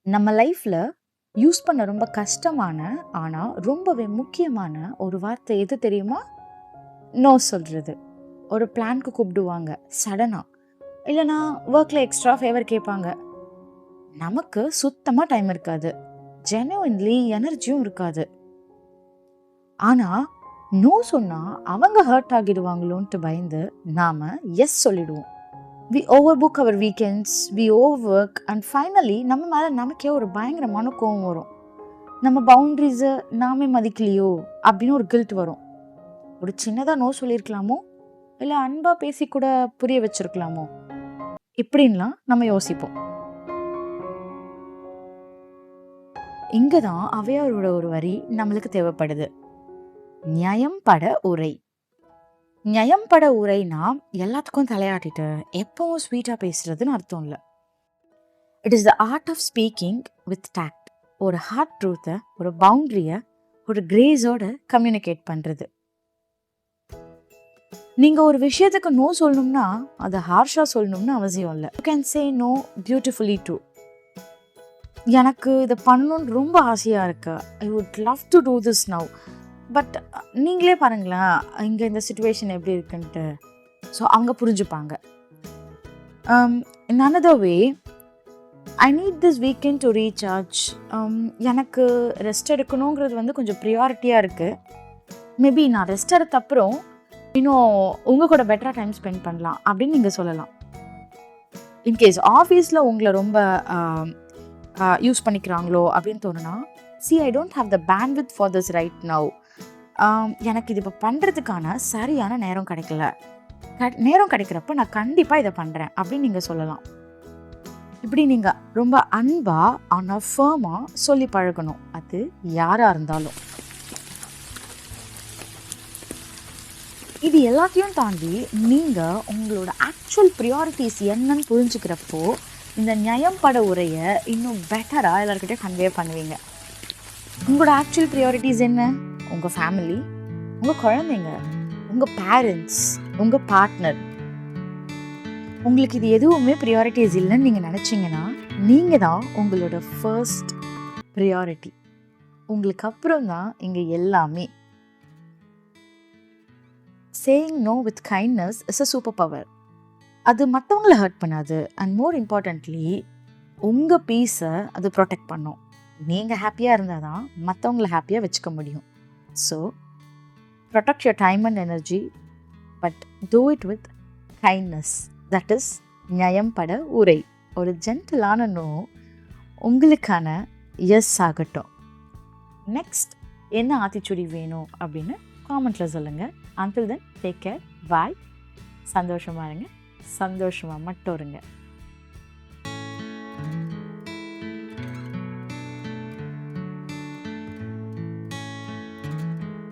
நம்ம லைஃப்ல யூஸ் பண்ண ரொம்ப கஷ்டமான, ஆனா ரொம்பவே முக்கியமான ஒரு வார்த்தை எது தெரியுமா? நோ சொல்றது. ஒரு பிளான்க்கு கூப்பிடுவாங்க சடனா. இல்லனா வொர்க்ல எக்ஸ்ட்ரா ஃபேவர் கேட்பாங்க. நமக்கு சுத்தமா டைம் இருக்காது. ஜெனுயின்லி எனர்ஜியும் இருக்காது. ஆனா நோ சொன்னா அவங்க ஹர்ட் ஆகிடுவாங்களோன்ட்டு பயந்து நாம எஸ் சொல்லிடுவோம். We overbook our weekends, we overwork and finally நம்ம மேலே நமக்கே ஒரு பயங்கரமான கோவம் வரும். நம்ம பவுண்ட்ரிஸை நாமே மதிக்கலையோ அப்படின்னு ஒரு கில்ட் வரும். ஒரு சின்னதாக நோ சொல்லியிருக்கலாமோ, இல்லை அன்பாக பேசி கூட புரிய வச்சிருக்கலாமோ, இப்படின்லாம் நம்ம யோசிப்போம். இங்கே தான் அவையாரோட ஒரு வரி நம்மளுக்கு தேவைப்படுது. நியாயம்பட உரை. நியாயம்பட உரைனா எல்லாத்துக்கும் தலையாட்டிட்டு எப்பவும் ஸ்வீட்டாக பேசுறதுன்னு அர்த்தம் இல்லை. It is the art of speaking with tact. ஒரு ஹார்ட் ட்ரூத்தை, ஒரு பவுண்ட்ரியை, ஒரு கிரேஸோட கம்யூனிகேட் பண்ணுறது. நீங்கள் ஒரு விஷயத்துக்கு நோ சொல்லணும்னா அதை ஹார்ஷாக சொல்லணும்னு அவசியம் இல்லை. You can say no beautifully too. எனக்கு இதை பண்ணணுன்னு ரொம்ப ஆசையாக இருக்கு. I would love to do this now. But நீங்களே பாருங்களேன், இங்கே இந்த சுச்சுவேஷன் எப்படி இருக்குன்ட்டு. ஸோ அவங்க புரிஞ்சுப்பாங்க. இன் another way, I need this weekend to recharge. எனக்கு ரெஸ்ட் எடுக்கணுங்கிறது வந்து கொஞ்சம் ப்ரியாரிட்டியாக இருக்குது. மேபி நான் ரெஸ்ட் எடுத்த அப்புறம் இன்னும் உங்கள் கூட பெட்டராக டைம் ஸ்பெண்ட் பண்ணலாம் அப்படின்னு நீங்கள் சொல்லலாம். இன்கேஸ் ஆஃபீஸில் உங்களை ரொம்ப யூஸ் பண்ணிக்கிறாங்களோ அப்படின்னு தோணுனா, I don't have the bandwidth for this right now. எனக்கு இது இப்போ பண்ணுறதுக்கான சரியான நேரம் கிடைக்கல. நேரம் கிடைக்கிறப்ப நான் கண்டிப்பாக இதை பண்ணுறேன் அப்படின்னு நீங்கள் சொல்லலாம். இப்படி நீங்கள் ரொம்ப அன்பாக ஆனால் ஃபர்மாக சொல்லி பழகணும், அது யாராக இருந்தாலும். இது எல்லாத்தையும் தாண்டி நீங்கள் உங்களோட ஆக்சுவல் ப்ரியாரிட்டிஸ் என்னன்னு புரிஞ்சுக்கிறப்போ இந்த நியாயம்பட உரையை இன்னும் பெட்டராக எல்லாருக்கிட்டையும் கன்வே பண்ணுவீங்க. உங்களோட ஆக்சுவல் ப்ரியாரிட்டிஸ் என்ன? உங்கள் ஃபேமிலி, உங்கள் குழந்தைங்க, உங்கள் பேரண்ட்ஸ், உங்கள் பார்ட்னர். உங்களுக்கு இது எதுவுமே ப்ரியாரிட்டிஸ் இல்லைன்னு நீங்கள் நினச்சிங்கன்னா நீங்கள் தான் உங்களோட ஃபர்ஸ்ட் ப்ரியாரிட்டி. உங்களுக்கு அப்புறம் தான் இங்கே எல்லாமே. Saying no with kindness is a super power. அது மற்றவங்கள ஹர்ட் பண்ணாது. அண்ட் மோர் இம்பார்ட்டன்ட்லி உங்கள் பீஸை அது ப்ரொடெக்ட் பண்ணும். நீங்கள் ஹாப்பியாக இருந்தால் தான் மற்றவங்கள ஹாப்பியாக வச்சுக்க முடியும். So protect your time and energy, but do it with kindness. That is நியாயம்பட உரை. ஒரு ஜென்டிலான நோ உங்களுக்கான எஸ் ஆகட்டும். நெக்ஸ்ட் என்ன ஆத்திச்சுடி வேணும் அப்படின்னு காமெண்ட்டில் சொல்லுங்கள். until then, take care, bye. சந்தோஷமாக இருங்க, சந்தோஷமாக மட்டும் இருங்க.